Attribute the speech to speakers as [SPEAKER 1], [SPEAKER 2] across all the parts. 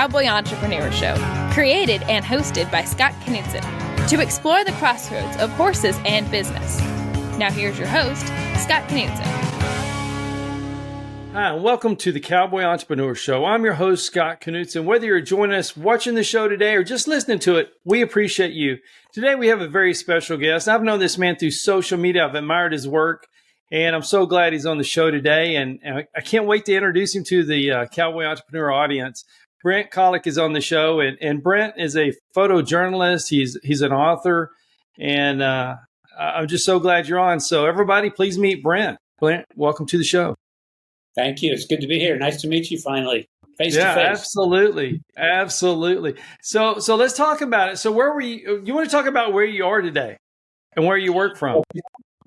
[SPEAKER 1] Cowboy Entrepreneur Show, created and hosted by Scott Knudsen, to explore the crossroads of horses and business. Now here's your host, Scott Knudsen.
[SPEAKER 2] Hi, and welcome to the Cowboy Entrepreneur Show. I'm your host, Scott Knudsen. Whether you're joining us, watching the show today, or just listening to it, we appreciate you. Today, we have a very special guest. I've known this man through social media. I've admired his work, and I'm so glad he's on the show today. And I can't wait to introduce him to the Cowboy Entrepreneur audience. Brent Kollock is on the show, and Brent is a photojournalist. He's an author, and I'm just so glad you're on. So everybody, please meet Brent. Brent, welcome to the show.
[SPEAKER 3] Thank you. It's good to be here. Nice to meet you finally, face to face.
[SPEAKER 2] Absolutely. Absolutely. So let's talk about it. So where were you? You want to talk about where you are today and where you work from?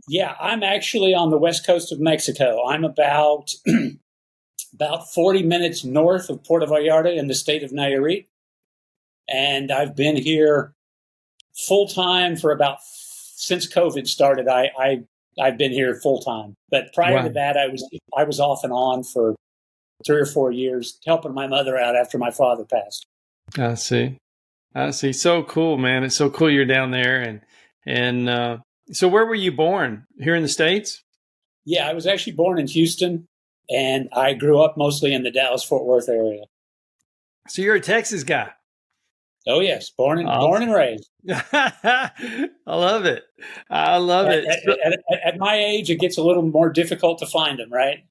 [SPEAKER 3] Yeah, I'm actually on the west coast of Mexico. I'm about 40 minutes north of Puerto Vallarta in the state of Nayarit. And I've been here full time for since COVID started. I've been here full time, but prior to that, I was off and on for 3 or 4 years, helping my mother out after my father passed.
[SPEAKER 2] I see. So cool, man. It's so cool you're down there. And so where were you born? Here in the States?
[SPEAKER 3] Yeah, I was actually born in Houston, and I grew up mostly in the Dallas-Fort Worth area.
[SPEAKER 2] So you're a Texas guy?
[SPEAKER 3] Oh yes, born and raised.
[SPEAKER 2] I love it.
[SPEAKER 3] At my age, it gets a little more difficult to find them, right?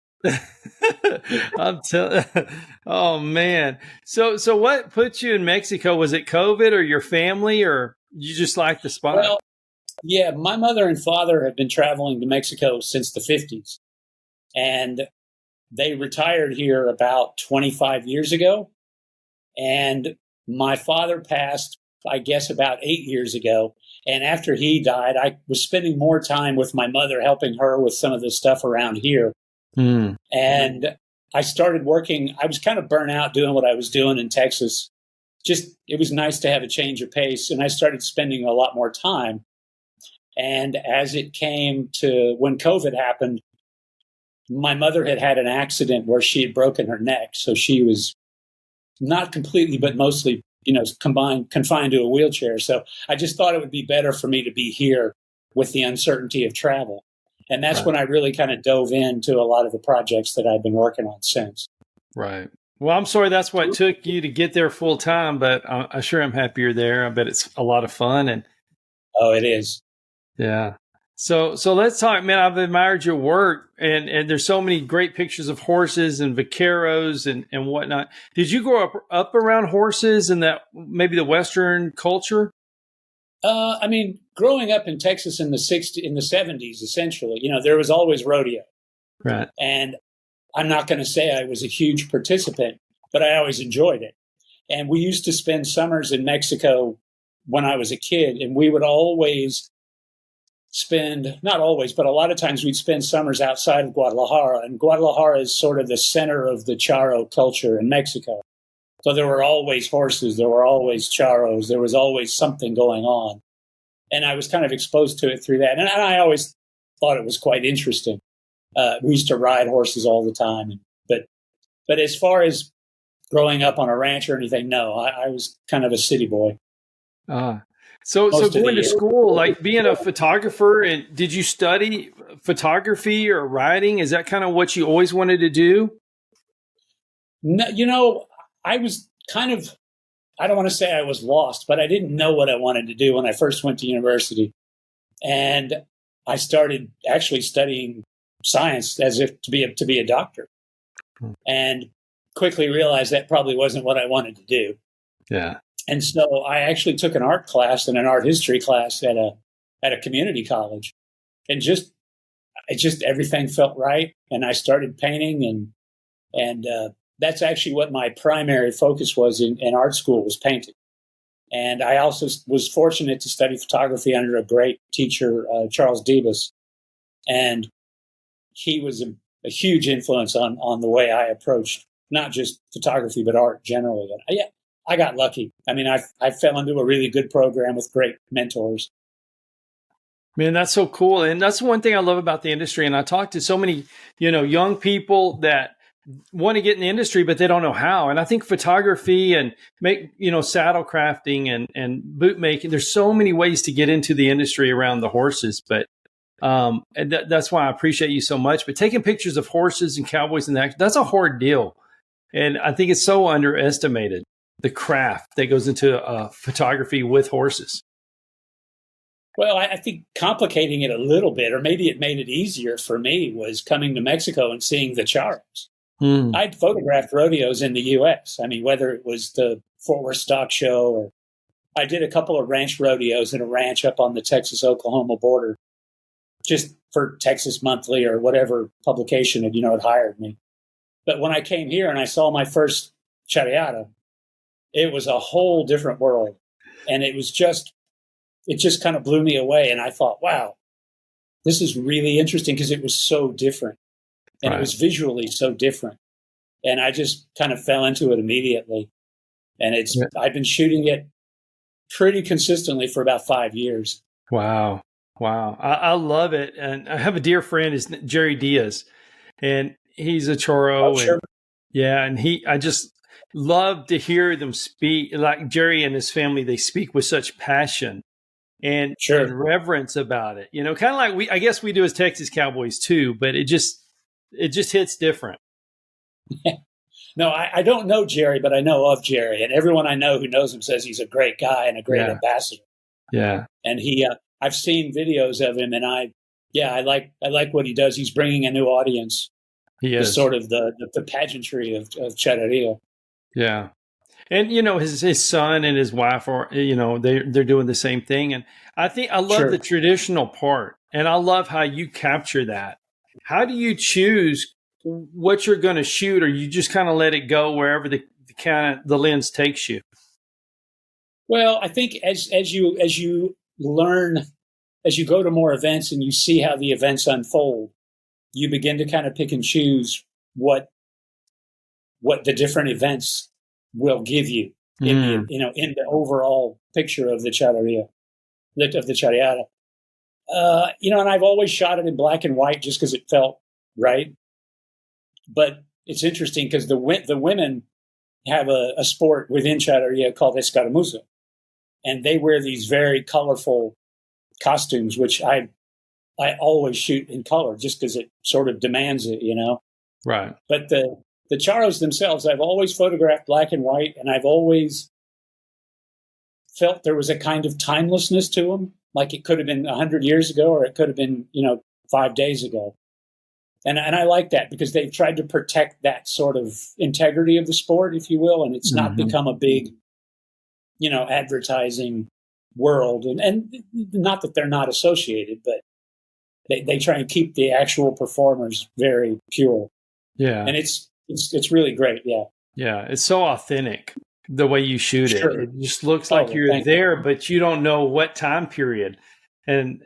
[SPEAKER 2] I'm telling. Oh man. So what put you in Mexico? Was it COVID or your family, or you just like the spot?
[SPEAKER 3] Well, yeah, my mother and father have been traveling to Mexico since the 50s, and they retired here about 25 years ago, and my father passed, I guess, about 8 years ago. And after he died, I was spending more time with my mother, helping her with some of the stuff around here. And I started working. I was kind of burnt out doing what I was doing in Texas. It was nice to have a change of pace. And I started spending a lot more time. And as it came to when COVID happened, my mother had an accident where she had broken her neck. So she was not completely, but mostly, confined to a wheelchair. So I just thought it would be better for me to be here with the uncertainty of travel. And that's when I really kind of dove into a lot of the projects that I've been working on since.
[SPEAKER 2] Right. Well, I'm sorry that's what took you to get there full time, but I sure am happy you're there. I bet it's a lot of fun.
[SPEAKER 3] Oh, it is.
[SPEAKER 2] Yeah. So let's talk, man. I've admired your work, and there's so many great pictures of horses and vaqueros and whatnot. Did you grow up around horses and that maybe the Western culture?
[SPEAKER 3] Growing up in Texas in the 70s, essentially, there was always rodeo.
[SPEAKER 2] Right.
[SPEAKER 3] And I'm not going to say I was a huge participant, but I always enjoyed it. And we used to spend summers in Mexico when I was a kid, and we would always not always, but a lot of times we'd spend summers outside of Guadalajara. And Guadalajara is sort of the center of the charro culture in Mexico. So there were always horses, there were always charros, there was always something going on. And I was kind of exposed to it through that. And I always thought it was quite interesting. We used to ride horses all the time. But as far as growing up on a ranch or anything, no, I was kind of a city boy.
[SPEAKER 2] So going to school, like being a photographer, and did you study photography or writing? Is that kind of what you always wanted to do?
[SPEAKER 3] No, I was kind of, I don't want to say I was lost, but I didn't know what I wanted to do when I first went to university. And I started actually studying science as if to be a doctor, and quickly realized that probably wasn't what I wanted to do.
[SPEAKER 2] Yeah.
[SPEAKER 3] And so I actually took an art class and an art history class at a community college, and just everything felt right. And I started painting, and that's actually what my primary focus was in art school, was painting. And I also was fortunate to study photography under a great teacher, Charles Debus. And he was a huge influence on the way I approached not just photography, but art generally. And I got lucky. I mean, I fell into a really good program with great mentors.
[SPEAKER 2] Man, that's so cool. And that's one thing I love about the industry. And I talk to so many, young people that want to get in the industry, but they don't know how. And I think photography and saddle crafting and boot making, there's so many ways to get into the industry around the horses. But that's why I appreciate you so much. But taking pictures of horses and cowboys in action, that's a hard deal. And I think it's so underestimated, the craft that goes into photography with horses.
[SPEAKER 3] Well, I think complicating it a little bit, or maybe it made it easier for me, was coming to Mexico and seeing the charros. I'd photographed rodeos in the U.S. I mean, whether it was the Fort Worth Stock Show, or I did a couple of ranch rodeos in a ranch up on the Texas-Oklahoma border, just for Texas Monthly or whatever publication had hired me. But when I came here and I saw my first charreada, it was a whole different world. And it just kind of blew me away. And I thought, wow, this is really interesting, because it was so different. And It was visually so different. And I just kind of fell into it immediately. And I've been shooting it pretty consistently for about 5 years.
[SPEAKER 2] Wow. I love it. And I have a dear friend, is Jerry Diaz, and he's a churro.
[SPEAKER 3] Oh, sure.
[SPEAKER 2] And I just love to hear them speak. Like Jerry and his family, they speak with such passion and reverence about it. Kind of like I guess we do as Texas Cowboys too, but it just hits different.
[SPEAKER 3] No, I don't know Jerry, but I know of Jerry, and everyone I know who knows him says he's a great guy and a great ambassador. Yeah. And I've seen videos of him, and I like what he does. He's bringing a new audience. He is sort of the pageantry of Charreria.
[SPEAKER 2] Yeah. And, his son and his wife are, they're doing the same thing. And I love the traditional part, and I love how you capture that. How do you choose what you're going to shoot, or you just kind of let it go wherever the lens takes you?
[SPEAKER 3] Well, I think as you learn, as you go to more events and you see how the events unfold, you begin to kind of pick and choose what the different events will give you in the overall picture of the charreria, of the charreada. And I've always shot it in black and white just because it felt right. But it's interesting because the women have a sport within Charreria called escaramuza, and they wear these very colorful costumes, which I always shoot in color just because it sort of demands it, Right. But the charros themselves, I've always photographed black and white, and I've always felt there was a kind of timelessness to them. Like it could have been 100 years ago, or it could have been, 5 days ago. And I like that because they've tried to protect that sort of integrity of the sport, if you will, and it's not become a big, advertising world. And not that they're not associated, but they try and keep the actual performers very pure. Yeah. And it's really great. Yeah. Yeah.
[SPEAKER 2] It's so authentic the way you shoot it. It just looks like you're there, but you don't know what time period. And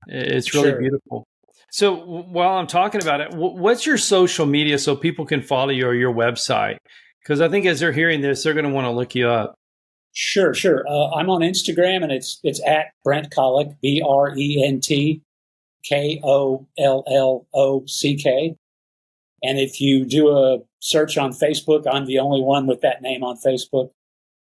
[SPEAKER 2] it's really beautiful. So while I'm talking about it, what's your social media so people can follow you, or your website? Because I think as they're hearing this, they're going to want to look you up.
[SPEAKER 3] Sure. I'm on Instagram, and it's at Brent Kollock, BrentKollock. And if you do a search on Facebook, I'm the only one with that name on Facebook.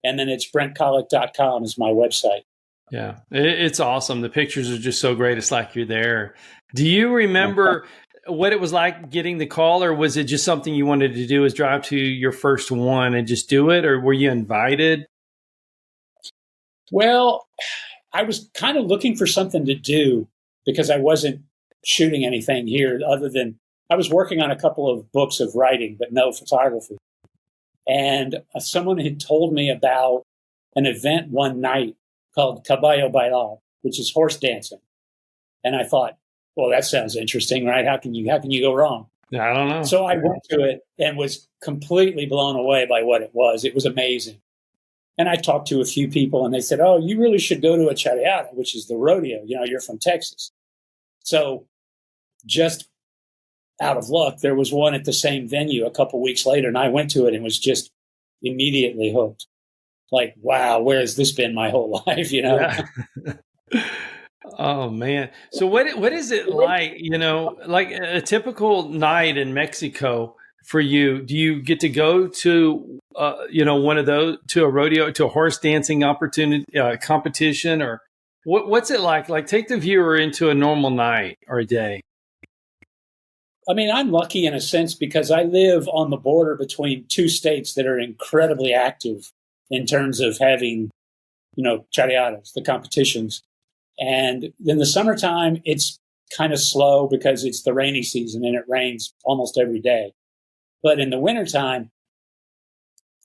[SPEAKER 3] And then it's BrentKollock.com is my website.
[SPEAKER 2] Yeah, it's awesome. The pictures are just so great. It's like you're there. Do you remember what it was like getting the call, or was it just something you wanted to do, is drive to your first one and just do it? Or were you invited?
[SPEAKER 3] Well, I was kind of looking for something to do because I wasn't shooting anything here other than I was working on a couple of books of writing, but no photography. And someone had told me about an event one night called Caballo Bailar, which is horse dancing. And I thought, well, that sounds interesting, right? How can you go wrong?
[SPEAKER 2] I don't know.
[SPEAKER 3] So I went to it and was completely blown away by what it was. It was amazing. And I talked to a few people, and they said, oh, you really should go to a charreada, which is the rodeo. You're from Texas. So just out of luck, there was one at the same venue a couple weeks later, and I went to it and was just immediately hooked. Like, wow, where has this been my whole life,
[SPEAKER 2] Yeah. Oh man. So what is it like, like a typical night in Mexico for you? Do you get to go to one of those, to a rodeo, to a horse dancing opportunity competition, or what's it like? Like, take the viewer into a normal night or a day.
[SPEAKER 3] I mean, I'm lucky in a sense because I live on the border between two states that are incredibly active in terms of having, charreadas, the competitions. And in the summertime, it's kind of slow because it's the rainy season and it rains almost every day. But in the wintertime,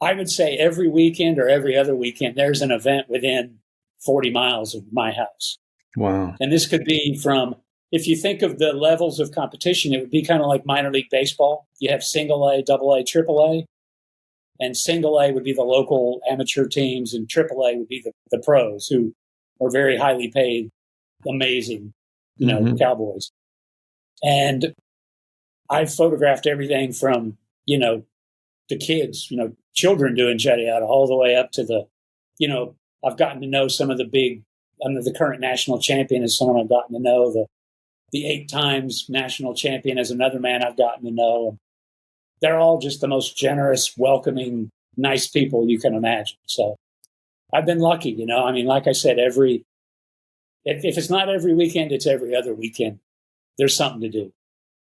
[SPEAKER 3] I would say every weekend or every other weekend, there's an event within 40 miles of my house.
[SPEAKER 2] Wow.
[SPEAKER 3] And this could be from, if you think of the levels of competition, it would be kind of like minor league baseball. You have single A, double A, triple A. And single A would be the local amateur teams, and triple A would be the pros who are very highly paid, amazing, cowboys. And I've photographed everything from, the kids, children doing charreada all the way up to the, I've gotten to know some of the current national champion is someone I've gotten to know. The 8 times national champion is another man I've gotten to know. They're all just the most generous, welcoming, nice people you can imagine. So I've been lucky, I mean, like I said, if it's not every weekend, it's every other weekend. There's something to do.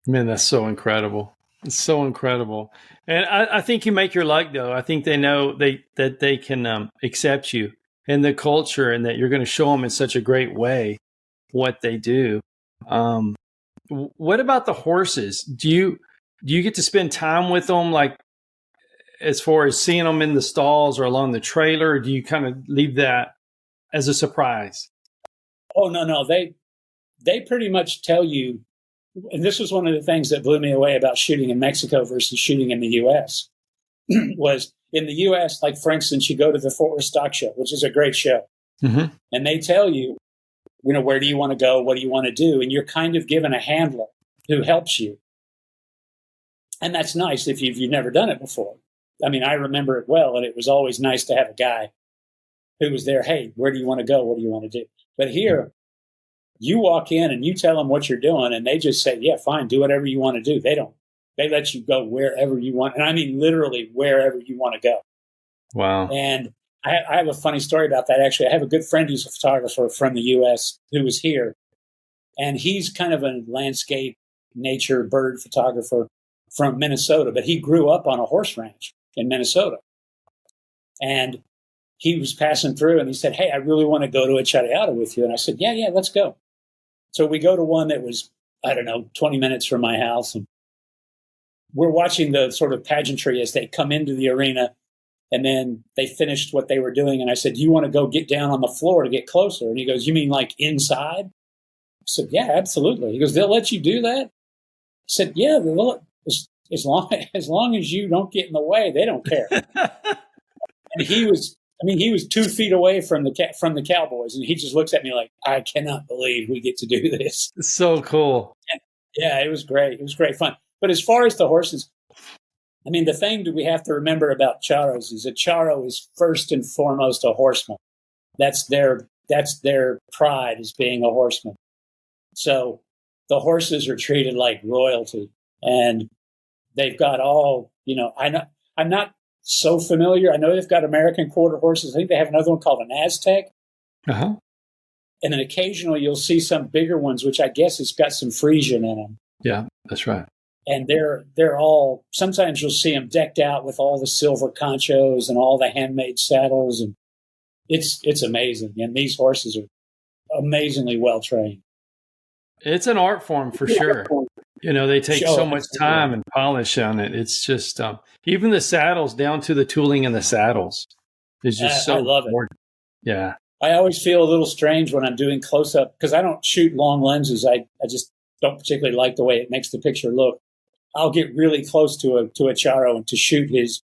[SPEAKER 2] Man, that's so incredible. It's so incredible. And I think you make your luck, though. I think they know that they can accept you and the culture, and that you're going to show them in such a great way what they do. What about the horses? Do you get to spend time with them, like as far as seeing them in the stalls or along the trailer, or do you kind of leave that as a surprise?
[SPEAKER 3] Oh, no. They pretty much tell you, and this was one of the things that blew me away about shooting in Mexico versus shooting in the U.S. was in the U.S., like, for instance, you go to the Fort Worth Stock Show, which is a great show. Mm-hmm. And they tell you, where do you want to go? What do you want to do? And you're kind of given a handler who helps you. And that's nice if you've never done it before. I mean, I remember it well, and it was always nice to have a guy who was there. Hey, where do you want to go? What do you want to do? But here, you walk in and you tell them what you're doing, and they just say, yeah, fine, do whatever you want to do. They let you go wherever you want. And I mean, literally wherever you want to go. Wow. And I have a funny story about that. Actually, I have a good friend who's a photographer from the U.S. who was here, and he's kind of a landscape, nature, bird photographer from Minnesota, but he grew up on a horse ranch in Minnesota. And he was passing through and he said, hey, I really want to go to a charreada with you. And I said, yeah, let's go. So we go to one that was, 20 minutes from my house. And we're watching the sort of pageantry as they come into the arena. And then they finished what they were doing. And I said, do you want to go get down on the floor to get closer? And he goes, you mean like inside? I said, yeah, absolutely. He goes, they'll let you do that? I said, yeah, as long as you don't get in the way, they don't care. And he was 2 feet away from the Cowboys, and he just looks at me like, I cannot believe we get to do this.
[SPEAKER 2] It's so cool.
[SPEAKER 3] And yeah, it was great. It was great fun. But as far as the horses, I mean, the thing that we have to remember about charros is a charro is first and foremost a horseman. That's their pride, is being a horseman. So the horses are treated like royalty, and they've got all, I'm not so familiar. I know they've got American quarter horses. I think they have another one called an Aztec. Uh-huh. And then occasionally you'll see some bigger ones, which I guess has got some Frisian in them.
[SPEAKER 2] Yeah, that's right.
[SPEAKER 3] And they're all, sometimes you'll see them decked out with all the silver conchos and all the handmade saddles. And it's amazing. And these horses are amazingly well trained.
[SPEAKER 2] It's an art form for sure. They take so much time and polish on it. It's just, even the saddles, down to the tooling in the saddles, is just so
[SPEAKER 3] I love
[SPEAKER 2] important.
[SPEAKER 3] It.
[SPEAKER 2] Yeah.
[SPEAKER 3] I always feel a little strange when I'm doing close up because I don't shoot long lenses. I just don't particularly like the way it makes the picture look. I'll get really close to a charro and to shoot his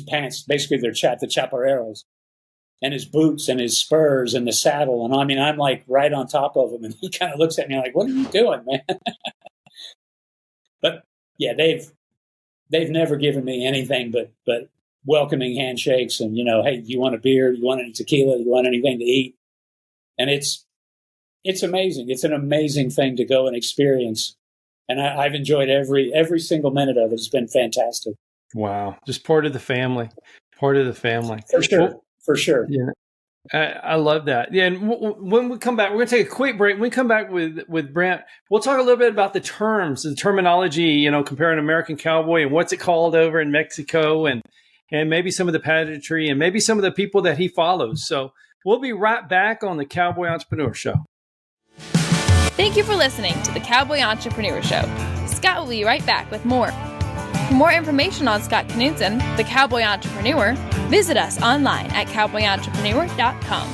[SPEAKER 3] pants, basically the chaparreros, and his boots and his spurs and the saddle. And I mean, I'm like right on top of him, and he kind of looks at me like, what are you doing, man? But yeah, they've never given me anything but welcoming handshakes and, hey, you want a beer? You want any tequila? You want anything to eat? And it's It's amazing. It's an amazing thing to go and experience. And I've enjoyed every single minute of it. It's been fantastic.
[SPEAKER 2] Wow. Just part of the family. Part of the family.
[SPEAKER 3] For sure.
[SPEAKER 2] Well,
[SPEAKER 3] for sure.
[SPEAKER 2] Yeah. I love that. Yeah. And when we come back, we're going to take a quick break. When we come back with Brent, we'll talk a little bit about the terms, the terminology, comparing American cowboy and what's it called over in Mexico, and maybe some of the pageantry and maybe some of the people that he follows. So we'll be right back on the Cowboy Entrepreneur Show.
[SPEAKER 1] Thank you for listening to the Cowboy Entrepreneur Show. Scott will be right back with more. For more information on Scott Knudsen, the Cowboy Entrepreneur, visit us online at cowboyentrepreneur.com.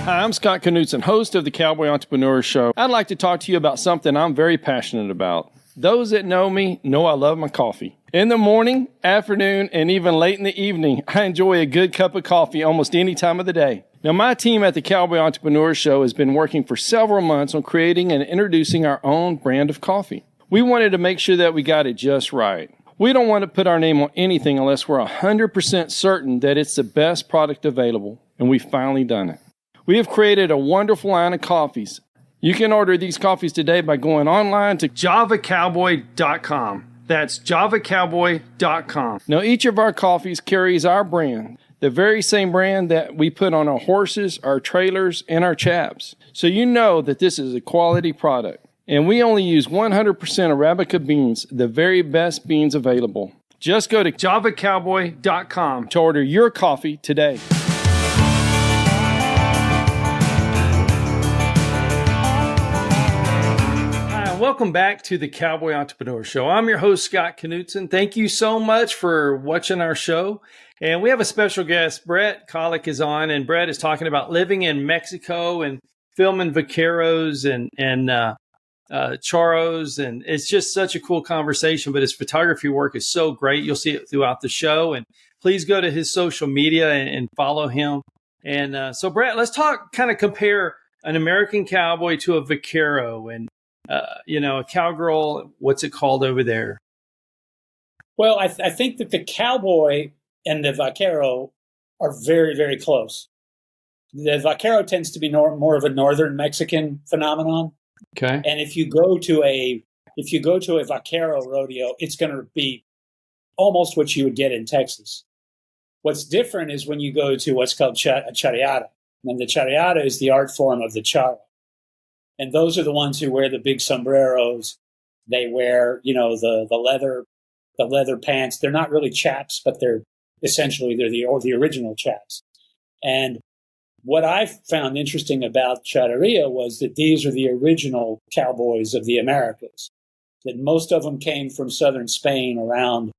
[SPEAKER 2] Hi, I'm Scott Knudsen, host of the Cowboy Entrepreneur Show. I'd like to talk to you about something I'm very passionate about. Those that know me know I love my coffee. In the morning, afternoon, and even late in the evening, I enjoy a good cup of coffee almost any time of the day. Now, my team at the Cowboy Entrepreneur Show has been working for several months on creating and introducing our own brand of coffee. We wanted to make sure that we got it just right. We don't want to put our name on anything unless we're 100% certain that it's the best product available, and we've finally done it. We have created a wonderful line of coffees. You can order these coffees today by going online to javacowboy.com. That's javacowboy.com. Now, each of our coffees carries our brand, the very same brand that we put on our horses, our trailers, and our chaps. So you know that this is a quality product. And we only use 100% Arabica beans, the very best beans available. Just go to javacowboy.com to order your coffee today. Hi, welcome back to the Cowboy Entrepreneur Show. I'm your host, Scott Knudsen. Thank you so much for watching our show. And we have a special guest, Brent Kollock is on, and Brent is talking about living in Mexico and filming vaqueros and charros, and it's just such a cool conversation. But his photography work is so great. You'll see it throughout the show, and please go to his social media and follow him. And so, Brent, let's compare an American cowboy to a vaquero, and a cowgirl. What's it called over there?
[SPEAKER 3] Well, I think that the cowboy and the vaquero are very, very close. The vaquero tends to be more of a northern Mexican phenomenon.
[SPEAKER 2] Okay.
[SPEAKER 3] And if you go to a vaquero rodeo, it's going to be almost what you would get in Texas. What's different is when you go to what's called a charreria. And the charreria is the art form of the charro. And those are the ones who wear the big sombreros. They wear, the leather pants. They're not really chaps, but they're the original chaps. And what I found interesting about Charreria was that these are the original cowboys of the Americas, that most of them came from southern Spain around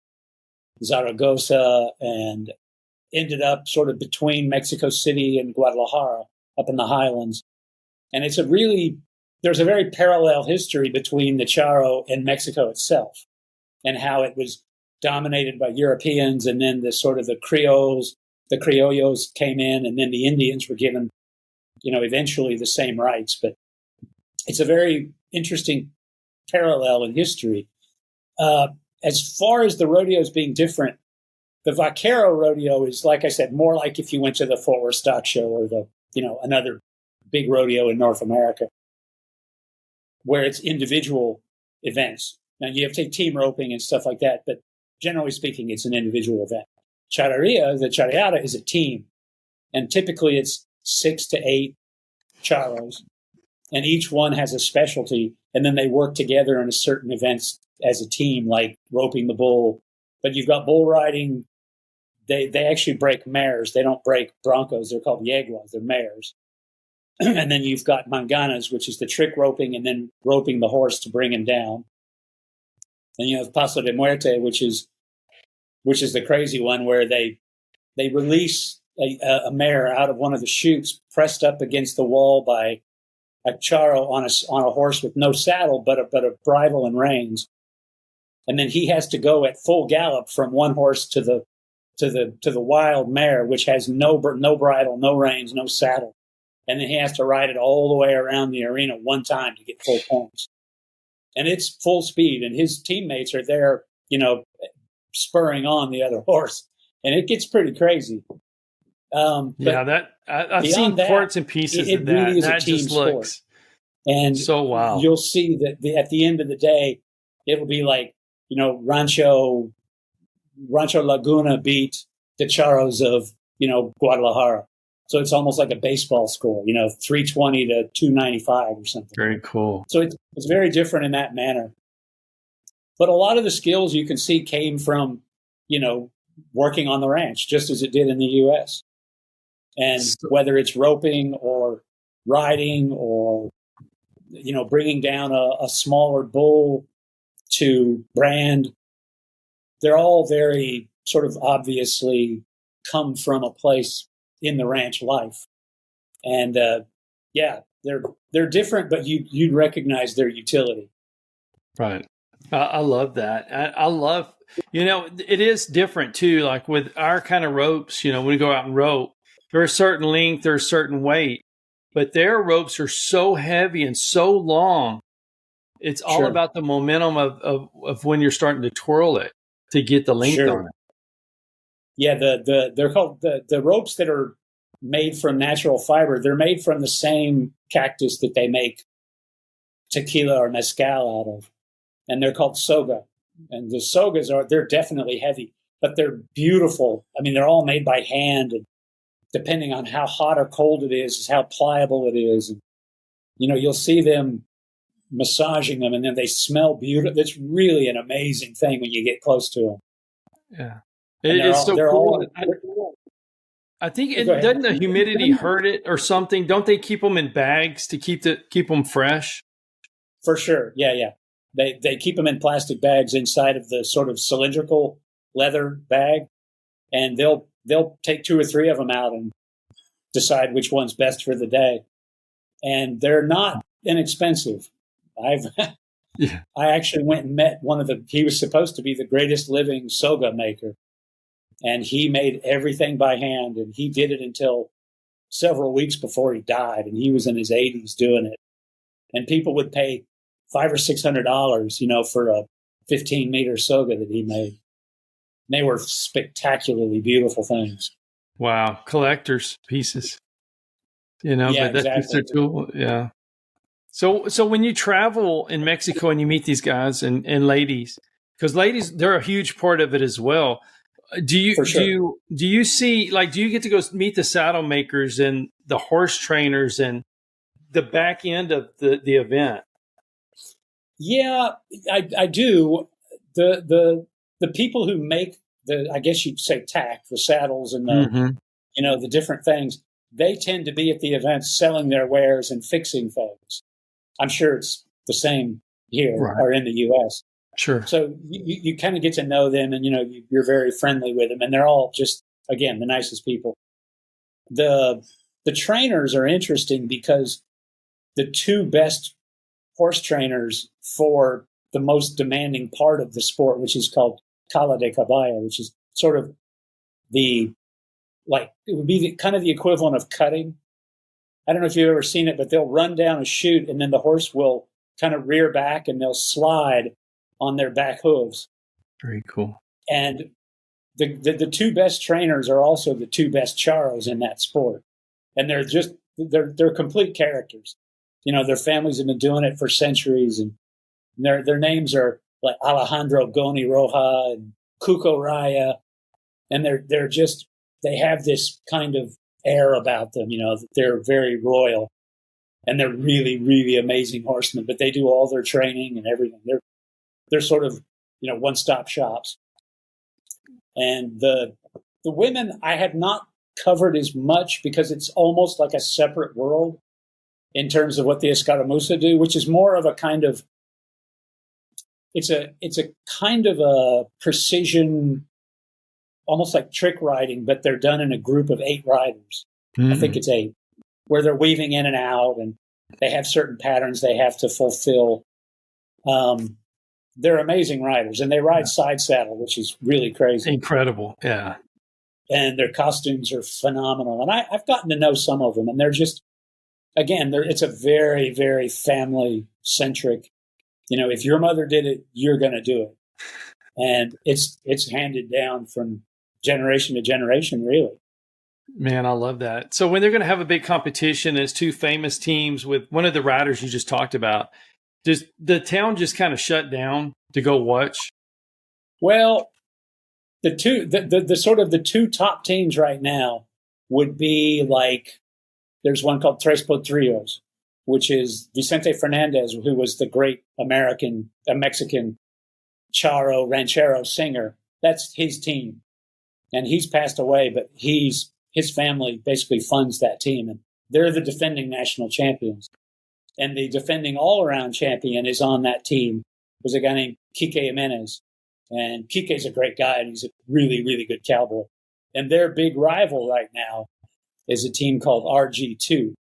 [SPEAKER 3] Zaragoza and ended up sort of between Mexico City and Guadalajara up in the highlands. And there's a very parallel history between the charro and Mexico itself, and how it was dominated by Europeans, and then the criollos came in, and then the Indians were given, eventually the same rights. But it's a very interesting parallel in history. As far as the rodeos being different, the vaquero rodeo is, like I said, more like if you went to the Fort Worth Stock Show or another big rodeo in North America, where it's individual events. Now you have to take team roping and stuff like that, but generally speaking, it's an individual event. The charreria is a team, and typically it's 6 to 8 charros, and each one has a specialty, and then they work together in a certain events as a team, like roping the bull. But you've got bull riding. They actually break mares. They don't break broncos. They're called yeguas. They're mares. And then you've got manganas, which is the trick roping, and then roping the horse to bring him down. Then you have paso de muerte, which is the crazy one, where they release a mare out of one of the chutes, pressed up against the wall by a charro on a horse with no saddle, but a bridle and reins, and then he has to go at full gallop from one horse to the wild mare, which has no bridle, no reins, no saddle, and then he has to ride it all the way around the arena one time to get full points. And it's full speed, and his teammates are there, spurring on the other horse, and it gets pretty crazy.
[SPEAKER 2] I've seen parts and pieces of that.
[SPEAKER 3] Really is
[SPEAKER 2] that
[SPEAKER 3] a team
[SPEAKER 2] just
[SPEAKER 3] sport.
[SPEAKER 2] looks
[SPEAKER 3] And
[SPEAKER 2] So wow.
[SPEAKER 3] you'll see that at the end of the day, it'll be like, Rancho Laguna beat the Charros of, Guadalajara. So it's almost like a baseball score, 320 to 295 or something.
[SPEAKER 2] Very cool.
[SPEAKER 3] So it's very different in that manner. But a lot of the skills you can see came from, working on the ranch, just as it did in the U.S. And whether it's roping or riding or, bringing down a smaller bull to brand, they're all very sort of obviously come from a place in the ranch life. And they're different, but you'd recognize their utility.
[SPEAKER 2] Right. I love that. I love, it is different too. Like with our kind of ropes, when we go out and rope, there's a certain length, there's a certain weight, but their ropes are so heavy and so long. It's all about the momentum of when you're starting to twirl it to get the length on it.
[SPEAKER 3] Yeah, they're called the ropes that are made from natural fiber. They're made from the same cactus that they make tequila or mezcal out of, and they're called soga. And the sogas they're definitely heavy, but they're beautiful. I mean, they're all made by hand, and depending on how hot or cold it is how pliable it is. And, you'll see them massaging them, and then they smell beautiful. It's really an amazing thing when you get close to them.
[SPEAKER 2] Yeah. It's so cool. I think doesn't the humidity hurt it or something? Don't they keep them in bags to keep them fresh?
[SPEAKER 3] For sure. Yeah. They keep them in plastic bags inside of the sort of cylindrical leather bag, and they'll take 2 or 3 of them out and decide which one's best for the day. And they're not inexpensive. I actually went and met he was supposed to be the greatest living soga maker. And he made everything by hand, and he did it until several weeks before he died. And he was in his 80s doing it. And people would pay $500 or $600, for a 15-meter soga that he made. And they were spectacularly beautiful things.
[SPEAKER 2] Wow, collector's pieces.
[SPEAKER 3] Yeah,
[SPEAKER 2] but that's
[SPEAKER 3] exactly.
[SPEAKER 2] just cool. Yeah. So when you travel in Mexico and you meet these guys and ladies, because ladies, they're a huge part of it as well. Do you see, like, do you get to go meet the saddle makers and the horse trainers and the back end of the event?
[SPEAKER 3] Yeah, I do. The people who make I guess you'd say tack, the saddles and the, the different things, they tend to be at the events selling their wares and fixing things. I'm sure it's the same here or in the U.S.
[SPEAKER 2] Sure.
[SPEAKER 3] So you kind of get to know them, and you're very friendly with them, and they're all just, again, the nicest people. The trainers are interesting because the 2 best horse trainers for the most demanding part of the sport, which is called Cala de Caballo, which is sort of it would be kind of the equivalent of cutting. I don't know if you've ever seen it, but they'll run down a chute, and then the horse will kind of rear back, and they'll slide on their back hooves.
[SPEAKER 2] Very cool.
[SPEAKER 3] And the 2 best trainers are also the 2 best charros in that sport. And they're complete characters. Their families have been doing it for centuries, and their names are like Alejandro Goni Roja and Cuco Raya. And they have this kind of air about them, that they're very royal, and they're really, really amazing horsemen, but they do all their training and everything. They're sort of, one-stop shops. And the women I have not covered as much because it's almost like a separate world in terms of what the escaramuza do, which is more of a kind of, it's a kind of a precision, almost like trick riding, but they're done in a group of 8 riders. I think it's 8, where they're weaving in and out, and they have certain patterns they have to fulfill. They're amazing riders, and they ride side saddle, which is really crazy.
[SPEAKER 2] Incredible. Yeah.
[SPEAKER 3] And their costumes are phenomenal. And I've gotten to know some of them, and they're just, again, it's a very, very family centric. If your mother did it, you're going to do it. And it's handed down from generation to generation, really.
[SPEAKER 2] Man, I love that. So when they're going to have a big competition, it's two famous teams with one of the riders you just talked about. Does the town just kind of shut down to go watch?
[SPEAKER 3] Well, the sort of the two top teams right now would be like, there's one called Tres Potrillos, which is Vicente Fernandez, who was the great Mexican charro ranchero singer. That's his team. And he's passed away, but his family basically funds that team. And they're the defending national champions. And the defending all-around champion is on that team. There's a guy named Quique Jimenez. And Quique's a great guy, and he's a really, really good cowboy. And their big rival right now is a team called RG2.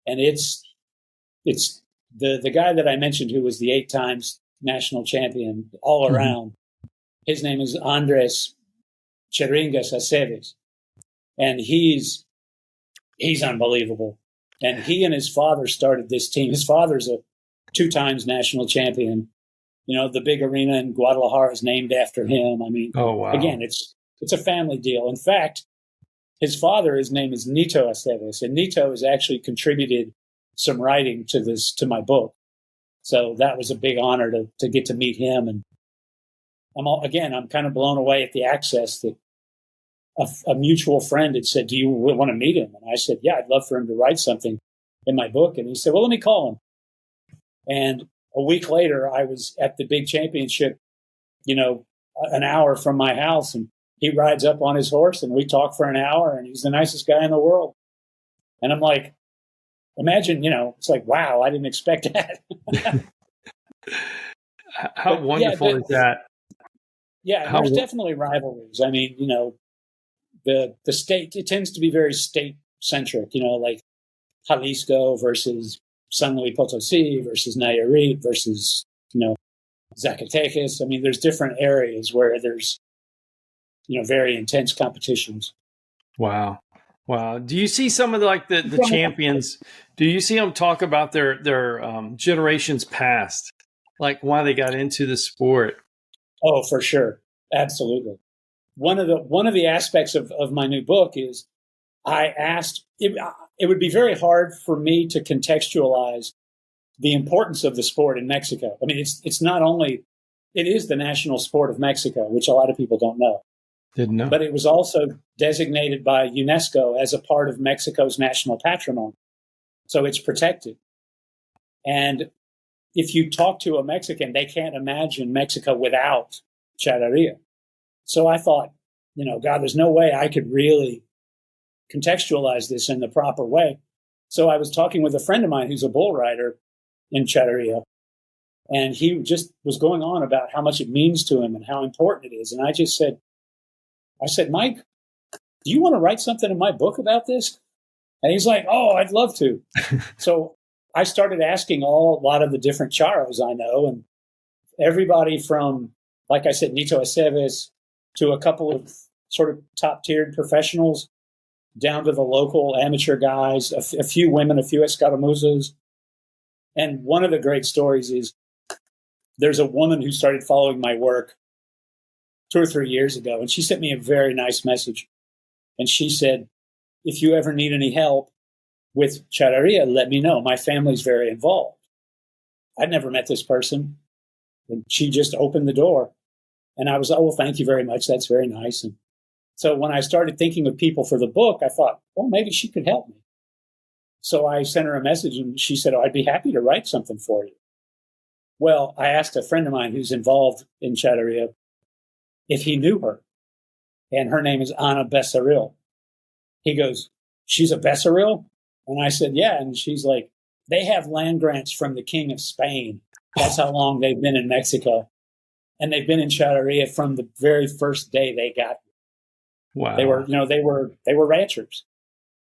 [SPEAKER 3] And it's the guy that I mentioned who was the 8 times national champion all around. His name is Andres Cheringas Aceves. And he's unbelievable. And he and his father started this team. His father's a 2 times national champion. You know, the big arena in Guadalajara is named after him. I mean,
[SPEAKER 2] oh, wow.
[SPEAKER 3] Again, it's a family deal. In fact, his father, his name is Nito Aceves, and Nito has actually contributed some writing to my book. So that was a big honor to get to meet him. And I'm kind of blown away at the access that a mutual friend had said, do you want to meet him? And I said, yeah, I'd love for him to write something in my book. And he said, well, let me call him. And a week later, I was at the big championship, an hour from my house, and he rides up on his horse and we talk for an hour, and he's the nicest guy in the world. And I'm like, imagine, it's like, wow, I didn't expect that.
[SPEAKER 2] How wonderful is that?
[SPEAKER 3] Yeah, there's definitely rivalries. I mean, the state, it tends to be very state centric, like Jalisco versus San Luis Potosí versus Nayarit versus, Zacatecas. I mean, there's different areas where there's, very intense competitions.
[SPEAKER 2] Wow. Do you see some of the champions? Do you see them talk about their generations past, like why they got into the sport?
[SPEAKER 3] Oh, for sure. Absolutely. One of the aspects of my new book is I asked, it would be very hard for me to contextualize the importance of the sport in Mexico. I mean, it's not only, it is the national sport of Mexico, which a lot of people don't know.
[SPEAKER 2] Didn't know.
[SPEAKER 3] But it was also designated by UNESCO as a part of Mexico's national patrimony. So it's protected. And if you talk to a Mexican, they can't imagine Mexico without Charreria. So I thought, God, there's no way I could really contextualize this in the proper way. So I was talking with a friend of mine who's a bull rider in Charreria, and he just was going on about how much it means to him and how important it is. And I said, Mike, do you want to write something in my book about this? And he's like, oh, I'd love to. So I started asking a lot of the different charros I know, and everybody from, like I said, Nito Aceves, to a couple of sort of top-tiered professionals, down to the local amateur guys, a few women, a few escaramuzas. And one of the great stories is there's a woman who started following my work 2 or 3 years ago, and she sent me a very nice message. And she said, if you ever need any help with Charreria, let me know. My family's very involved. I'd never met this person, and she just opened the door. And I was, oh, well, thank you very much. That's very nice. And so when I started thinking of people for the book, I thought, well, maybe she could help me. So I sent her a message, and she said, oh, I'd be happy to write something for you. Well, I asked a friend of mine who's involved in Charreria if he knew her. And her name is Ana Becerril. He goes, she's a Becerril? And I said, yeah. And she's like, they have land grants from the King of Spain. That's how long they've been in Mexico. And they've been in Charreria from the very first day they got here.
[SPEAKER 2] Wow.
[SPEAKER 3] They were ranchers.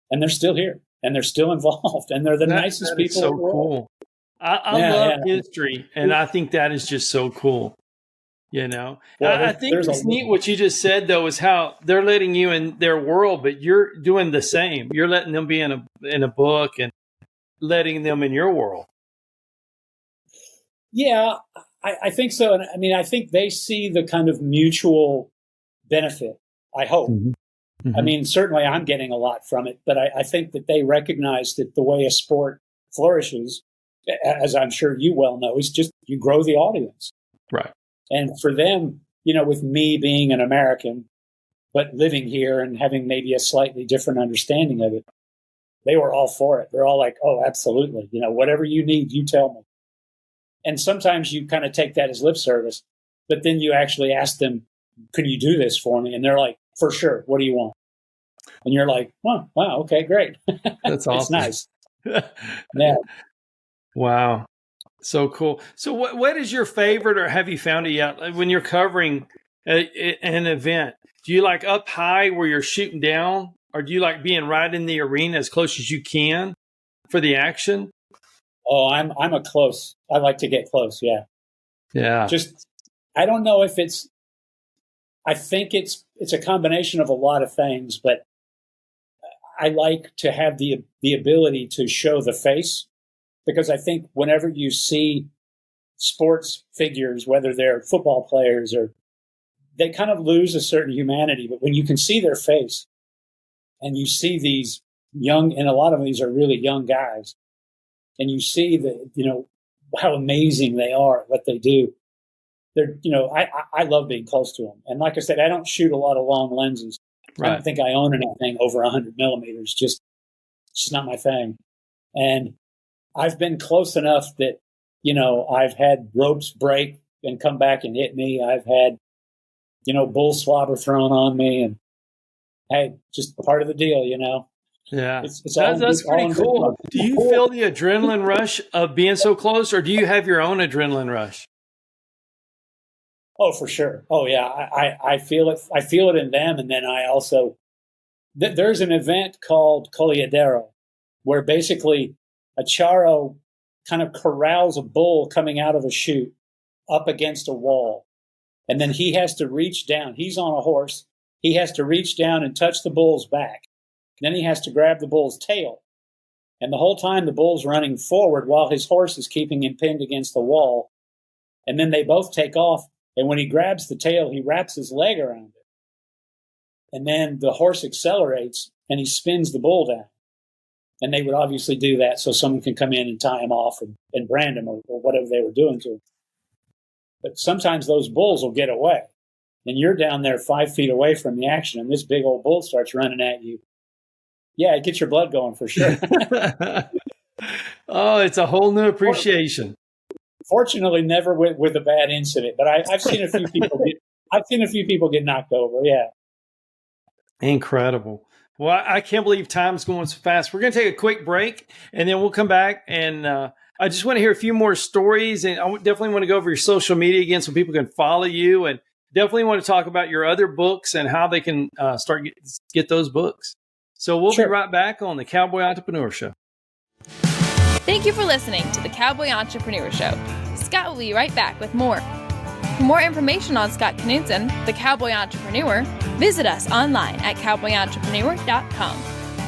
[SPEAKER 3] And they're still here. And they're still involved. And they're the nicest people in the world.
[SPEAKER 2] Cool. I love history. And I think that is just so cool. Well, I think it's neat what you just said, though, is how they're letting you in their world, but you're doing the same. You're letting them be in a book and letting them in your world.
[SPEAKER 3] Yeah, I think so. And I mean, I think they see the kind of mutual benefit, I hope,
[SPEAKER 2] Mm-hmm.
[SPEAKER 3] I mean, certainly I'm getting a lot from it, but I think that they recognize that the way a sport flourishes, as I'm sure you well know, is just you grow the audience.
[SPEAKER 2] Right.
[SPEAKER 3] And for them, with me being an American, but living here and having maybe a slightly different understanding of it, they were all for it. They're all like, oh, absolutely. Whatever you need, you tell me. And sometimes you kind of take that as lip service, but then you actually ask them, can you do this for me? And they're like, for sure. What do you want? And you're like, oh, wow, okay, great.
[SPEAKER 2] That's awesome.
[SPEAKER 3] It's nice. Yeah.
[SPEAKER 2] Wow. So cool. So what is your favorite, or have you found it yet, when you're covering an event? Do you like up high where you're shooting down, or do you like being right in the arena as close as you can for the action?
[SPEAKER 3] Oh, I'm a close. I like to get close. Yeah.
[SPEAKER 2] Yeah.
[SPEAKER 3] Just, I don't know if I think it's a combination of a lot of things, but I like to have the ability to show the face, because I think whenever you see sports figures, whether they're football players they kind of lose a certain humanity. But when you can see their face and you see these young, and a lot of these are really young guys, and you see how amazing they are at what they do. They're, I love being close to them. And like I said, I don't shoot a lot of long lenses.
[SPEAKER 2] Right.
[SPEAKER 3] I don't think I own anything over 100 millimeters. It's just not my thing. And I've been close enough that, I've had ropes break and come back and hit me. I've had, bull slobber thrown on me, and hey, just part of the deal,
[SPEAKER 2] Yeah.
[SPEAKER 3] That's
[SPEAKER 2] pretty cool. Do you feel the adrenaline rush of being so close, or do you have your own adrenaline rush?
[SPEAKER 3] Oh, for sure. Oh, yeah. I feel it. I feel it in them. And then I also, there's an event called Colliadero, where basically a charro kind of corrals a bull coming out of a chute up against a wall. And then he has to reach down. He's on a horse. He has to reach down and touch the bull's back. Then he has to grab the bull's tail. And the whole time the bull's running forward while his horse is keeping him pinned against the wall. And then they both take off. And when he grabs the tail, he wraps his leg around it. And then the horse accelerates and he spins the bull down. And they would obviously do that so someone can come in and tie him off and brand him or whatever they were doing to him. But sometimes those bulls will get away. And you're down there 5 feet away from the action, and this big old bull starts running at you. Yeah, it gets your blood going for sure.
[SPEAKER 2] Oh, it's a whole new appreciation.
[SPEAKER 3] Fortunately, never with a bad incident, but I've seen a few people get knocked over. Yeah,
[SPEAKER 2] incredible. Well, I can't believe time's going so fast. We're going to take a quick break, and then we'll come back. And I just want to hear a few more stories, and I definitely want to go over your social media again so people can follow you, and definitely want to talk about your other books and how they can get those books. So we'll be right back on the Cowboy Entrepreneur Show.
[SPEAKER 1] Thank you for listening to the Cowboy Entrepreneur Show. Scott will be right back with more. For more information on Scott Knudsen, the Cowboy Entrepreneur, visit us online at cowboyentrepreneur.com.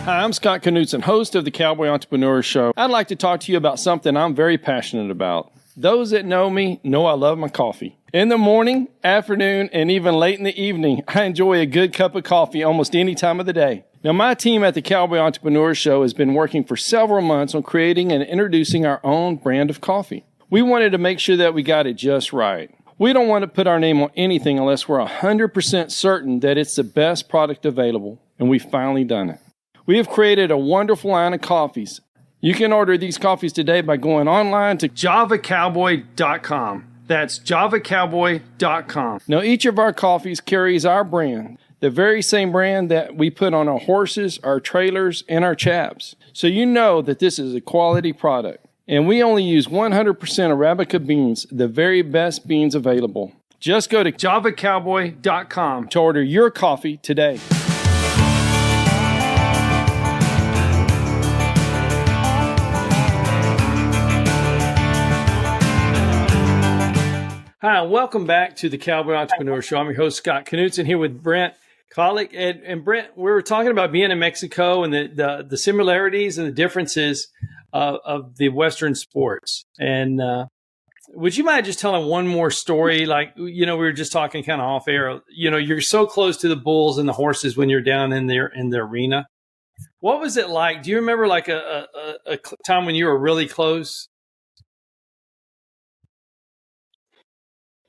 [SPEAKER 2] Hi, I'm Scott Knudsen, host of the Cowboy Entrepreneur Show. I'd like to talk to you about something I'm very passionate about. Those that know me know I love my coffee. In the morning, afternoon, and even late in the evening, I enjoy a good cup of coffee almost any time of the day. Now, my team at the Cowboy Entrepreneur Show has been working for several months on creating and introducing our own brand of coffee. We wanted to make sure that we got it just right. We don't want to put our name on anything unless we're 100% certain that it's the best product available, and we've finally done it. We have created a wonderful line of coffees. You can order these coffees today by going online to javacowboy.com. That's javacowboy.com. Now, each of our coffees carries our brand, the very same brand that we put on our horses, our trailers, and our chaps. So you know that this is a quality product. And we only use 100% Arabica beans, the very best beans available. Just go to javacowboy.com to order your coffee today. Hi, welcome back to the Cowboy Entrepreneur Show. I'm your host, Scott Knudsen, here with Brent Kollock. And Brent, we were talking about being in Mexico and the similarities and the differences of the Western sports. And Would you mind just telling one more story? Like, we were just talking kind of off air. You're so close to the bulls and the horses when you're down in there in the arena. What was it like? Do you remember like a time when you were really close?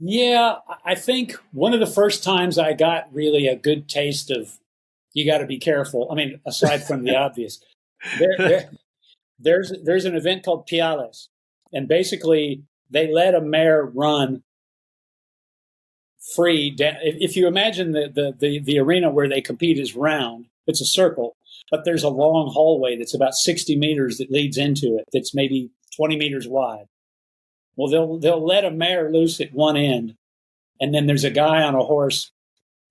[SPEAKER 3] Yeah, I think one of the first times I got really a good taste of you got to be careful. I mean, aside from the obvious, there's an event called Piales, and basically they let a mare run free. If you imagine the arena where they compete is round, it's a circle, but there's a long hallway that's about 60 meters that leads into it. That's maybe 20 meters wide. Well, they'll let a mare loose at one end, and then there's a guy on a horse.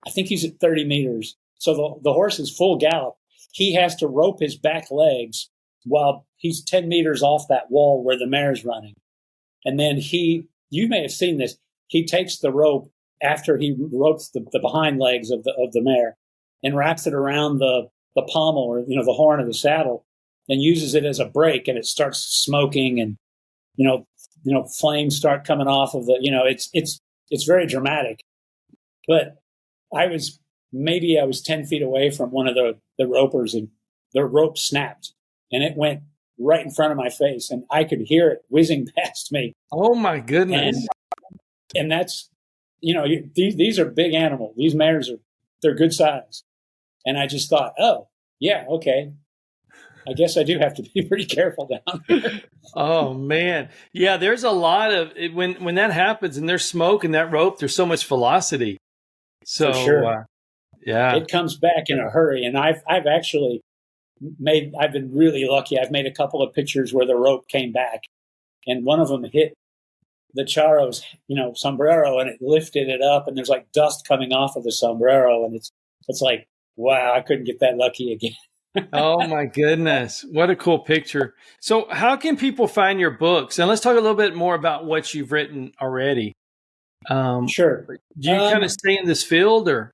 [SPEAKER 3] I think he's at 30 meters. So the horse is full gallop. He has to rope his back legs while he's 10 meters off that wall where the mare's running. And then you may have seen this, he takes the rope after he ropes the behind legs of the mare and wraps it around the pommel or, the horn of the saddle and uses it as a brake, and it starts smoking and, flames start coming off of the, it's very dramatic. But I was 10 feet away from one of the ropers, and the rope snapped and it went right in front of my face, and I could hear it whizzing past me.
[SPEAKER 2] Oh my goodness.
[SPEAKER 3] And that's, these are big animals. These mares they're good size. And I just thought, oh yeah, okay. I guess I do have to be pretty careful down here.
[SPEAKER 2] Oh man. Yeah. There's a lot of it when that happens and there's smoke and that rope, there's so much velocity. So,
[SPEAKER 3] for sure.
[SPEAKER 2] Yeah,
[SPEAKER 3] it comes back in a hurry. And I've actually I've been really lucky. I've made a couple of pictures where the rope came back, and one of them hit the charro's, sombrero, and it lifted it up, and there's like dust coming off of the sombrero. And it's like, wow, I couldn't get that lucky again.
[SPEAKER 2] Oh my goodness. What a cool picture. So how can people find your books? And let's talk a little bit more about what you've written already.
[SPEAKER 3] Sure.
[SPEAKER 2] Do you kind of stay in this field or?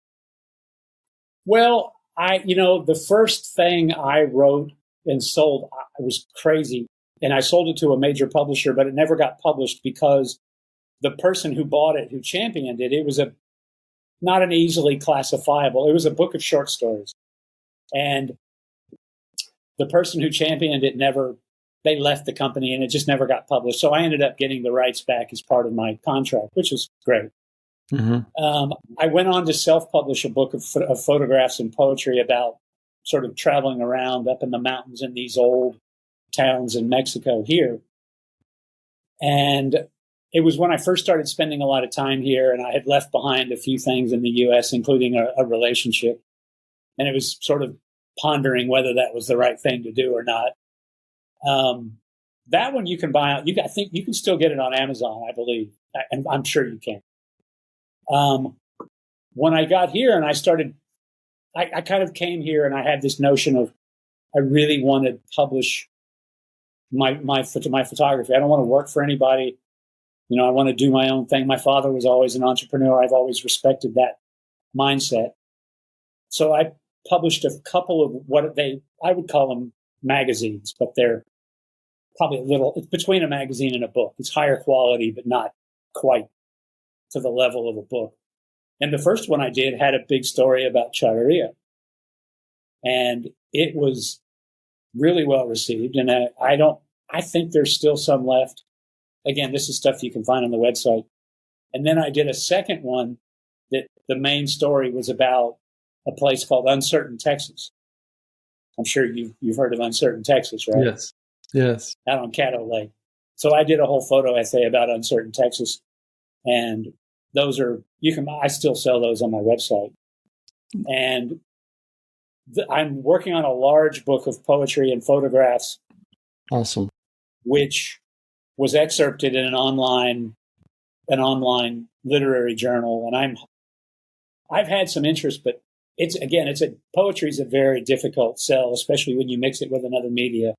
[SPEAKER 3] Well, the first thing I wrote and sold, it was crazy. And I sold it to a major publisher, but it never got published because the person who bought it, who championed it, it was not an easily classifiable. It was a book of short stories. And the person who championed it they left the company, and it just never got published. So I ended up getting the rights back as part of my contract, which was great. Mm-hmm. I went on to self-publish a book of photographs and poetry about sort of traveling around up in the mountains in these old towns in Mexico here. And it was when I first started spending a lot of time here, and I had left behind a few things in the U.S., including a relationship. And it was sort of pondering whether that was the right thing to do or not. That one you can buy out. I think you can still get it on Amazon, I believe. And I'm sure you can. When I got here and I kind of came here and I had this notion of, I really want to publish my photography. I don't want to work for anybody. I want to do my own thing. My father was always an entrepreneur. I've always respected that mindset. So I published a couple of I would call them magazines, but they're probably it's between a magazine and a book. It's higher quality, but not quite to the level of a book. And the first one I did had a big story about Charreria. And it was really well received. And I think there's still some left. Again, this is stuff you can find on the website. And then I did a second one that the main story was about a place called Uncertain, Texas. I'm sure you've heard of Uncertain, Texas, right?
[SPEAKER 2] Yes.
[SPEAKER 3] Out on Caddo Lake. So I did a whole photo essay about Uncertain, Texas. And those I still sell those on my website. And I'm working on a large book of poetry and photographs.
[SPEAKER 2] Awesome.
[SPEAKER 3] Which was excerpted in an online literary journal. And I've had some interest, but poetry is a very difficult sell, especially when you mix it with another media.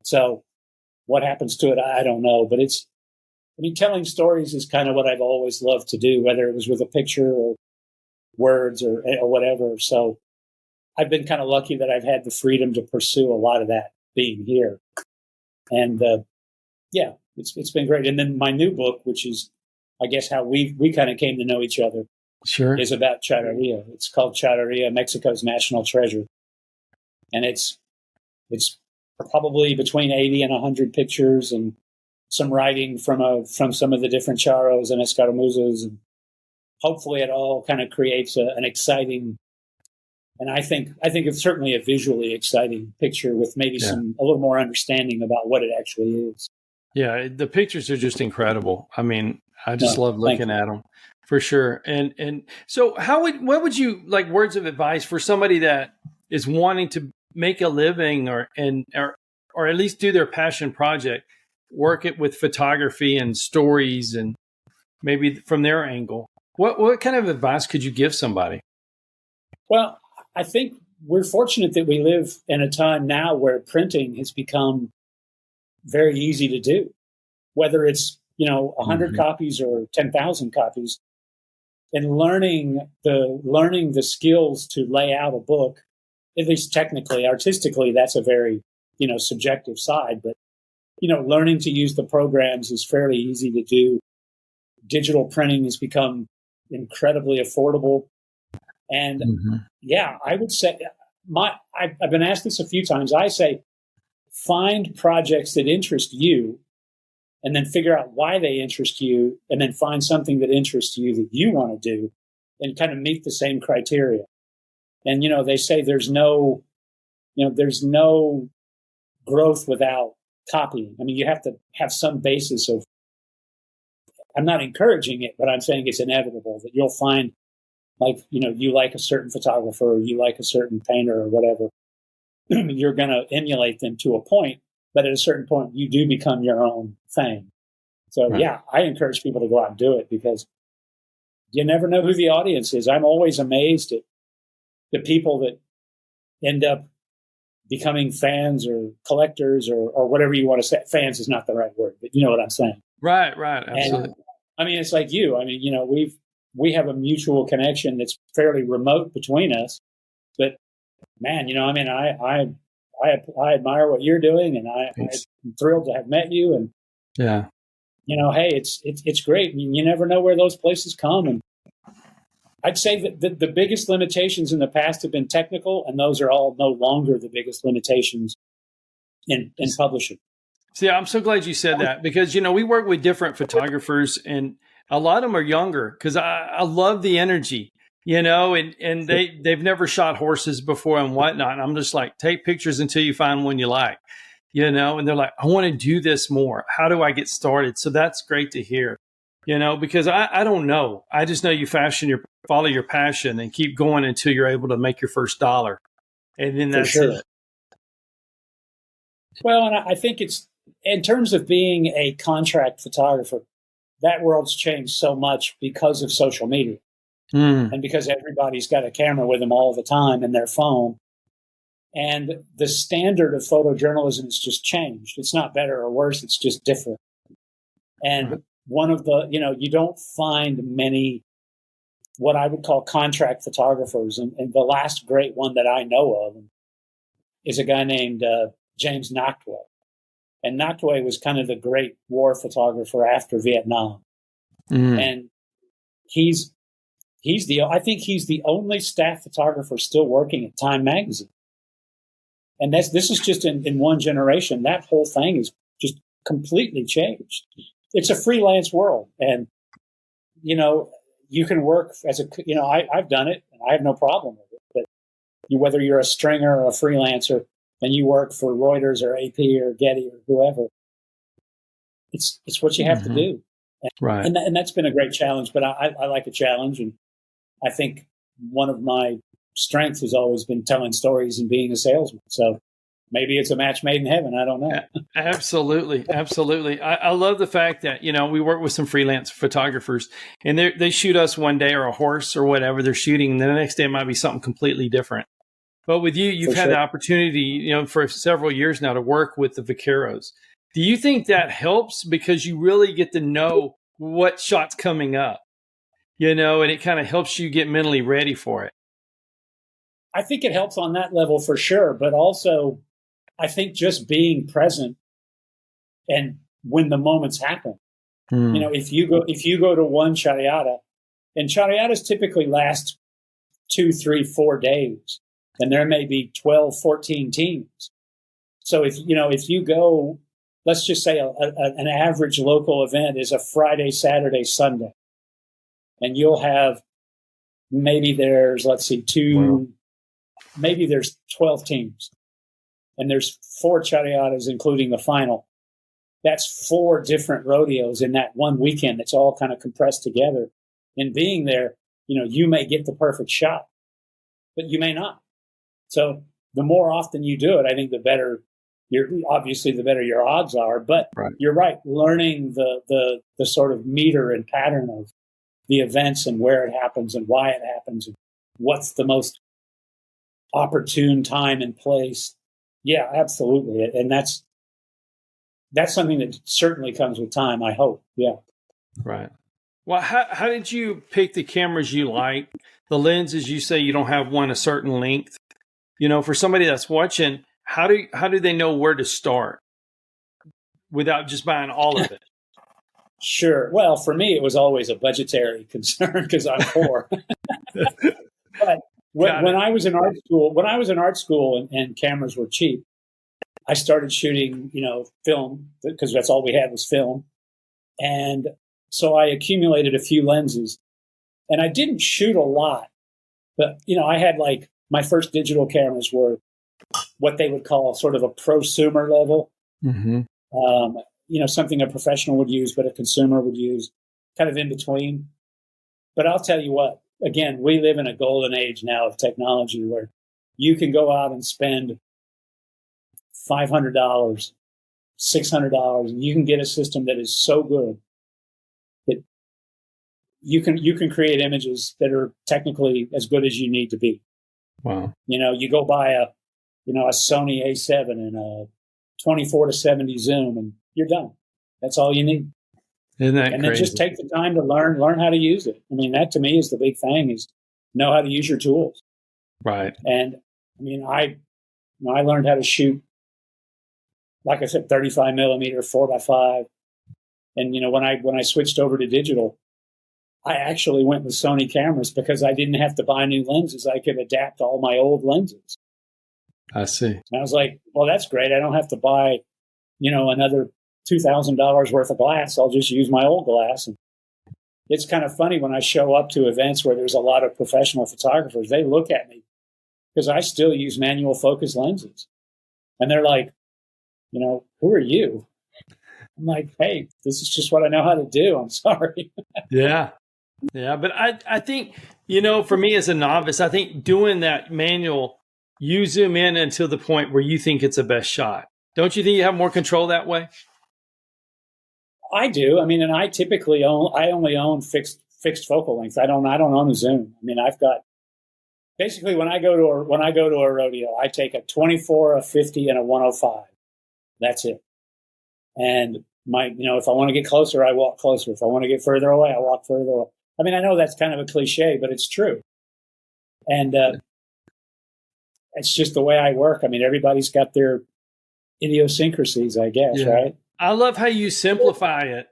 [SPEAKER 3] So what happens to it, I don't know, but telling stories is kind of what I've always loved to do, whether it was with a picture or words or whatever. So I've been kind of lucky that I've had the freedom to pursue a lot of that being here. And it's been great. And then my new book, which is, I guess, how we kind of came to know each other,
[SPEAKER 2] Sure.
[SPEAKER 3] is about Charreria. It's called Charreria, Mexico's National Treasure. And it's probably between 80 and 100 pictures and some writing from some of the different charros and escaramuzas. And hopefully it all kind of creates an exciting, and I think it's certainly a visually exciting picture with maybe a little more understanding about what it actually is.
[SPEAKER 2] Yeah, the pictures are just incredible. I mean, I just love looking at them for sure. And so what would you like words of advice for somebody that is wanting to make a living or at least do their passion project, work it with photography and stories and maybe from their angle? What kind of advice could you give somebody? Well,
[SPEAKER 3] I think we're fortunate that we live in a time now where printing has become very easy to do, whether it's 100 copies or 10,000 copies, and learning the skills to lay out a book, at least technically, artistically, that's a very subjective side, but learning to use the programs is fairly easy to do. Digital printing has become incredibly affordable. And I would say I've been asked this a few times. I say, find projects that interest you and then figure out why they interest you, and then find something that interests you that you want to do and kind of meet the same criteria. And, they say there's no growth without copying. I mean, you have to have some basis of, I'm not encouraging it, but I'm saying it's inevitable that you'll find, you like a certain photographer or you like a certain painter or whatever, you're going to emulate them to a point, but at a certain point you do become your own thing. So right. I encourage people to go out and do it because you never know who the audience is. I'm always amazed at the people that end up becoming fans or collectors or whatever you want to say. Fans is not the right word, but you know what I'm saying.
[SPEAKER 2] Right. Absolutely.
[SPEAKER 3] And, I mean, it's like you. I mean, we have a mutual connection that's fairly remote between us, but man, I admire what you're doing, and I'm thrilled to have met you. And hey, it's great. I mean, you never know where those places come. And I'd say that the biggest limitations in the past have been technical, and those are all no longer the biggest limitations in publishing.
[SPEAKER 2] See, I'm so glad you said that because, we work with different photographers and a lot of them are younger because I love the energy, and they've never shot horses before and whatnot. And I'm just like, take pictures until you find one you like, and they're like, I want to do this more. How do I get started? So that's great to hear, because I don't know. I just know you follow your passion and keep going until you're able to make your first dollar. And then that's it.
[SPEAKER 3] Well, and I think it's, in terms of being a contract photographer, that world's changed so much because of social media and because everybody's got a camera with them all the time and their phone. And the standard of photojournalism has just changed. It's not better or worse. It's just different. And one of the, you don't find many what I would call contract photographers. And the last great one that I know of is a guy named James Nachtwey. And Nachtwey was kind of the great war photographer after Vietnam. And I think he's the only staff photographer still working at Time Magazine. And this is just in one generation. That whole thing is just completely changed. It's a freelance world. And, you can work as I've done it and I have no problem with it. But whether you're a stringer or a freelancer, and you work for Reuters or AP or Getty or whoever, it's what you have to do.
[SPEAKER 2] Right.
[SPEAKER 3] And that's been a great challenge, but I like a challenge. And I think one of my strengths has always been telling stories and being a salesman. So maybe it's a match made in heaven. I don't know.
[SPEAKER 2] Absolutely. I love the fact that, we work with some freelance photographers and they shoot us one day or a horse or whatever they're shooting. And then the next day it might be something completely different. But with you've had the opportunity, for several years now to work with the vaqueros. Do you think that helps because you really get to know what shot's coming up, and it kind of helps you get mentally ready for it?
[SPEAKER 3] I think it helps on that level for sure. But also, I think just being present and when the moments happen. You know, if you go to one charreada, and charreadas typically last 2, 3, 4 days, and there may be 12, 14 teams. So if you go, let's just say an average local event is a Friday, Saturday, Sunday, and you'll have maybe there's, let's see, maybe there's 12 teams, and there's 4 charreadas, including the final. That's 4 different rodeos in that one weekend. It's all kind of compressed together. And being there, you may get the perfect shot, but you may not. So the more often you do it, I think the better the better your odds are. But You're right. Learning the sort of meter and pattern of the events and where it happens and why it happens and what's the most opportune time and place. Yeah, absolutely. And that's something that certainly comes with time, I hope. Yeah.
[SPEAKER 2] Right. Well, how did you pick the cameras you like? The lenses, you say you don't have one a certain length. For somebody that's watching, how do they know where to start without just buying all of it?
[SPEAKER 3] Sure. Well, for me, it was always a budgetary concern because I'm poor. But when I was in art school and cameras were cheap, I started shooting, film, because that's all we had was film. And so I accumulated a few lenses, and I didn't shoot a lot, but, I had my first digital cameras were what they would call sort of a prosumer level. Mm-hmm. Something a professional would use, but a consumer would use, kind of in between. But I'll tell you what, again, we live in a golden age now of technology where you can go out and spend $500, $600, and you can get a system that is so good that you can create images that are technically as good as you need to be.
[SPEAKER 2] Wow.
[SPEAKER 3] You go buy a Sony A7 and a 24-70 zoom, and you're done. That's all you need.
[SPEAKER 2] Isn't that
[SPEAKER 3] and
[SPEAKER 2] crazy?
[SPEAKER 3] Then just take the time to learn how to use it. I mean, that to me is the big thing, is know how to use your tools.
[SPEAKER 2] Right.
[SPEAKER 3] And I mean, I learned how to shoot, like I said, 35 millimeter, 4x5. And, when I switched over to digital, I actually went with Sony cameras because I didn't have to buy new lenses. I could adapt all my old lenses.
[SPEAKER 2] I see.
[SPEAKER 3] And I was like, well, that's great. I don't have to buy, another $2,000 worth of glass. I'll just use my old glass. And it's kind of funny when I show up to events where there's a lot of professional photographers, they look at me because I still use manual focus lenses. And they're like, who are you? I'm like, hey, this is just what I know how to do. I'm sorry.
[SPEAKER 2] Yeah. Yeah. But I think, for me as a novice, I think doing that manual, you zoom in until the point where you think it's the best shot. Don't you think you have more control that way?
[SPEAKER 3] I do. I mean, and I typically only own fixed focal length. I don't own a zoom. I mean, I've got basically when I go to a rodeo, I take a 24, a 50, and a 105. That's it. And if I want to get closer, I walk closer. If I want to get further away, I walk further away. I mean, I know that's kind of a cliche, but it's true. And it's just the way I work. I mean, everybody's got their idiosyncrasies, I guess, right?
[SPEAKER 2] I love how you simplify it.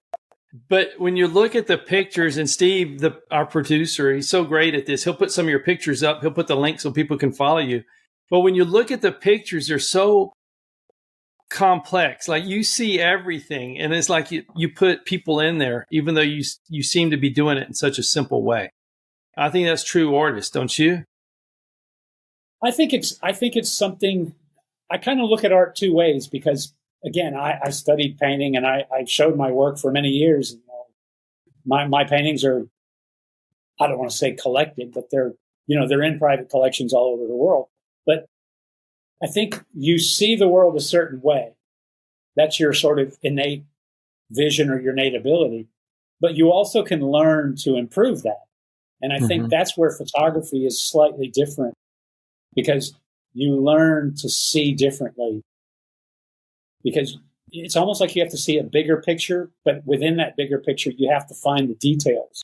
[SPEAKER 2] But when you look at the pictures, and Steve, our producer, he's so great at this. He'll put some of your pictures up. He'll put the link so people can follow you. But when you look at the pictures, they're so complex. Like you see everything, and it's like you put people in there, even though you seem to be doing it in such a simple way. I think that's true artist, don't you?
[SPEAKER 3] I think it's something. I kind of look at art two ways because, again, I studied painting and I showed my work for many years. My paintings are, I don't want to say collected, but they're in private collections all over the world. But I think you see the world a certain way. That's your sort of innate vision or your innate ability. But you also can learn to improve that. And I think that's where photography is slightly different, because you learn to see differently. Because it's almost like you have to see a bigger picture, but within that bigger picture, you have to find the details.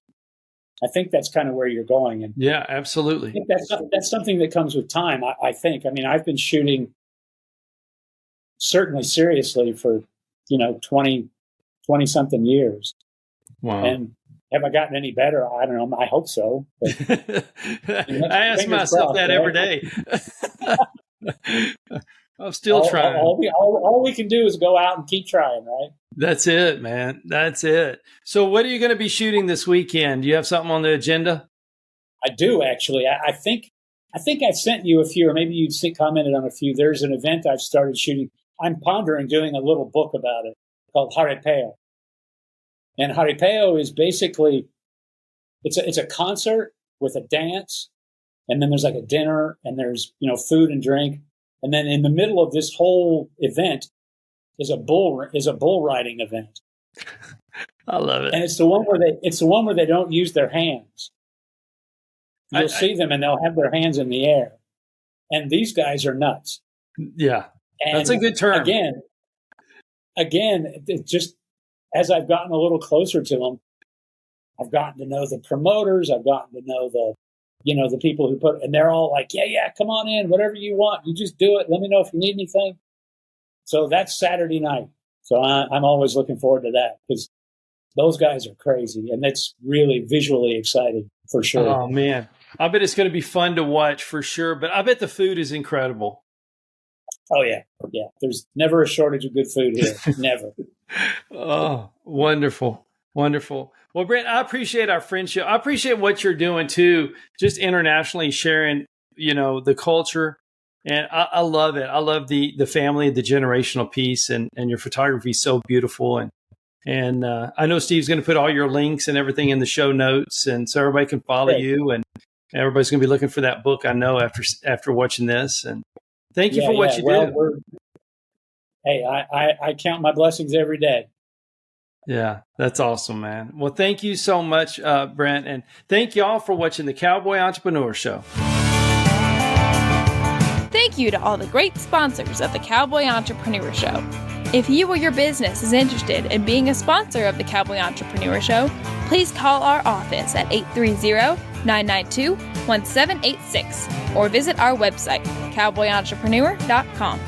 [SPEAKER 3] I think that's kind of where you're going. And
[SPEAKER 2] yeah, absolutely.
[SPEAKER 3] I think that's something that comes with time, I think. I mean, I've been shooting certainly seriously for, 20 20-something years.
[SPEAKER 2] Wow.
[SPEAKER 3] And have I gotten any better? I don't know. I hope so. But,
[SPEAKER 2] I ask myself that every day. I'm still trying.
[SPEAKER 3] All we can do is go out and keep trying, right?
[SPEAKER 2] That's it, man. That's it. So what are you going to be shooting this weekend? Do you have something on the agenda?
[SPEAKER 3] I do, actually. I think I sent you a few, or maybe you commented on a few. There's an event I've started shooting. I'm pondering doing a little book about it called Charreria. And Charreria is basically, it's a concert with a dance, and then there's like a dinner, and there's, food and drink. And then in the middle of this whole event is a bull riding event.
[SPEAKER 2] I love it.
[SPEAKER 3] And it's the one where they don't use their hands. You'll see them and they'll have their hands in the air. And these guys are nuts.
[SPEAKER 2] Yeah.
[SPEAKER 3] And
[SPEAKER 2] that's a good term.
[SPEAKER 3] Again, just as I've gotten a little closer to them, I've gotten to know the promoters. I've gotten to know the people who and they're all like, yeah, come on in, whatever you want. You just do it. Let me know if you need anything. So that's Saturday night. So I'm always looking forward to that because those guys are crazy. And it's really visually exciting for sure.
[SPEAKER 2] Oh, man. I bet it's going to be fun to watch for sure. But I bet the food is incredible.
[SPEAKER 3] Oh, yeah. Yeah. There's never a shortage of good food here. Never.
[SPEAKER 2] Oh, wonderful. Wonderful. Well, Brent, I appreciate our friendship. I appreciate what you're doing too, just internationally sharing, the culture. And I love it. I love the family, the generational piece, and your photography is so beautiful. And I know Steve's going to put all your links and everything in the show notes, and so everybody can follow you. And everybody's going to be looking for that book, I know, after watching this. And thank you for what you do.
[SPEAKER 3] Hey, I count my blessings every day.
[SPEAKER 2] Yeah, that's awesome, man. Well, thank you so much, Brent. And thank you all for watching the Cowboy Entrepreneur Show.
[SPEAKER 1] Thank you to all the great sponsors of the Cowboy Entrepreneur Show. If you or your business is interested in being a sponsor of the Cowboy Entrepreneur Show, please call our office at 830-992-1786 or visit our website, cowboyentrepreneur.com.